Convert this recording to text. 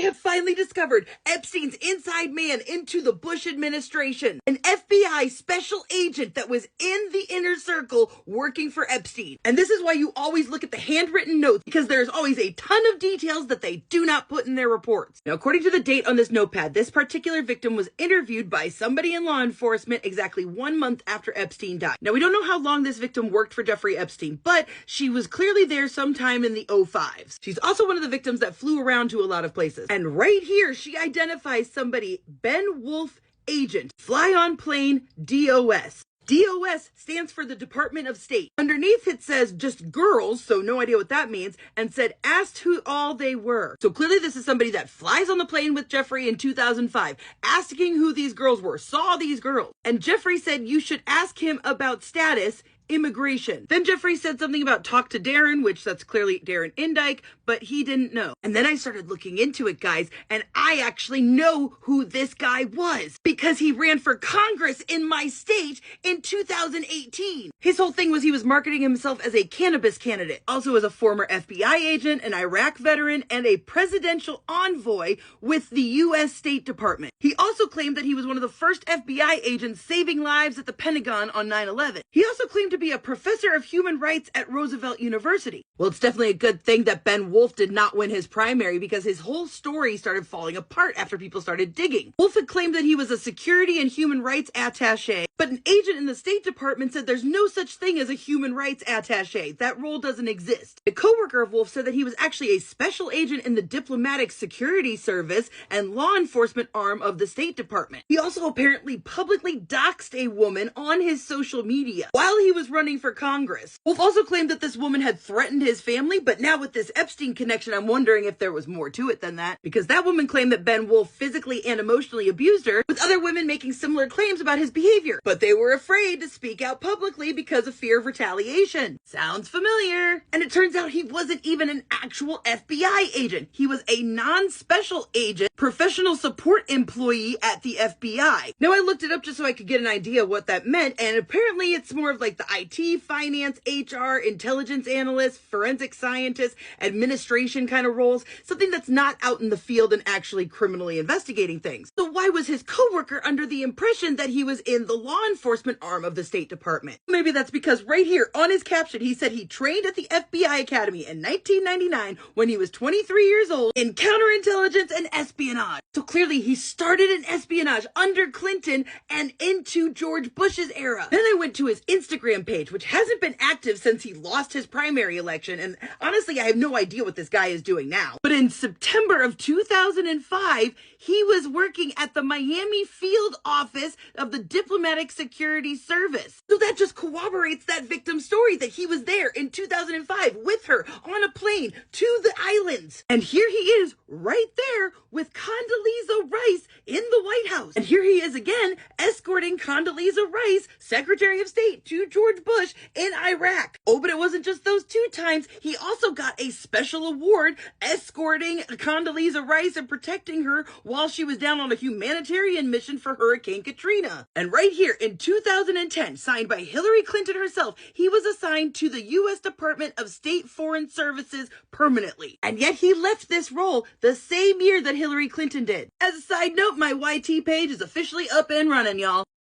have finally discovered Epstein's inside man into the Bush administration. An FBI special agent that was in the inner circle working for Epstein. And this is why you always look at the handwritten notes, because there's always a ton of details that they do not put in their reports. Now, according to the date on this notepad, this particular victim was interviewed by somebody in law enforcement exactly 1 month after Epstein died. Now, we don't know how long this victim worked for Jeffrey Epstein, but she was clearly there sometime in the 05s. She's also one of the victims that flew around to a lot of places. And right here, she identifies somebody, Ben Wolf, agent, fly on plane, DOS. DOS stands for the Department of State. Underneath it says just girls, so no idea what that means, and said asked who all they were. So clearly this is somebody that flies on the plane with Jeffrey in 2005, asking who these girls were, saw these girls. And Jeffrey said you should ask him about status, immigration. Then Jeffrey said something about talk to Darren, which that's clearly Darren Indyke, but he didn't know. And then I started looking into it, guys, and I actually know who this guy was because he ran for Congress in my state in 2018. His whole thing was he was marketing himself as a cannabis candidate, also as a former FBI agent, an Iraq veteran, and a presidential envoy with the U.S. State Department. He also claimed that he was one of the first FBI agents saving lives at the Pentagon on 9/11. He also claimed to be a professor of human rights at Roosevelt University. Well, it's definitely a good thing that Ben Wolf did not win his primary because his whole story started falling apart after people started digging. Wolf had claimed that he was a security and human rights attaché, but an agent in the State Department said there's no such thing as a human rights attaché. That role doesn't exist. A coworker of Wolf said that he was actually a special agent in the Diplomatic Security Service and law enforcement arm of the State Department. He also apparently publicly doxed a woman on his social media while he was running for Congress. Wolf also claimed that this woman had threatened his family, but now with this Epstein connection, I'm wondering if there was more to it than that, because that woman claimed that Ben Wolf physically and emotionally abused her, with other women making similar claims about his behavior, but they were afraid to speak out publicly because of fear of retaliation. Sounds familiar? And it turns out he wasn't even an actual FBI agent. He was a non-special agent, professional support employee at the FBI. Now, I looked it up just so I could get an idea of what that meant, and apparently it's more of like the IT, finance, HR, intelligence analyst, forensic scientist, administration kind of roles, something that's not out in the field and actually criminally investigating things. So why was his coworker under the impression that he was in the law enforcement arm of the State Department? Maybe that's because right here on his caption, he said he trained at the FBI Academy in 1999 when he was 23 years old in counterintelligence and espionage. So clearly he started in espionage under Clinton and into George Bush's era. Then I went to his Instagram page, which hasn't been active since he lost his primary election, and honestly, I have no idea what this guy is doing now. But in September of 2005, he was working at the Miami field office of the Diplomatic Security Service. So that just corroborates that victim's story that he was there in 2005 with her on a plane to the islands. And here he is right there with Condoleezza Rice in the White House. And here he is again escorting Condoleezza Rice, Secretary of State, to George Bush in Iraq. Oh, but it wasn't just those 2 times. He also got a special award escorting Condoleezza Rice and protecting her while she was down on a humanitarian mission for Hurricane Katrina. And right here in 2010, signed by Hillary Clinton herself, he was assigned to the U.S. Department of State Foreign Services permanently. And yet he left this role the same year that Hillary Clinton did. As a side note, my YT page is officially up and running, y'all.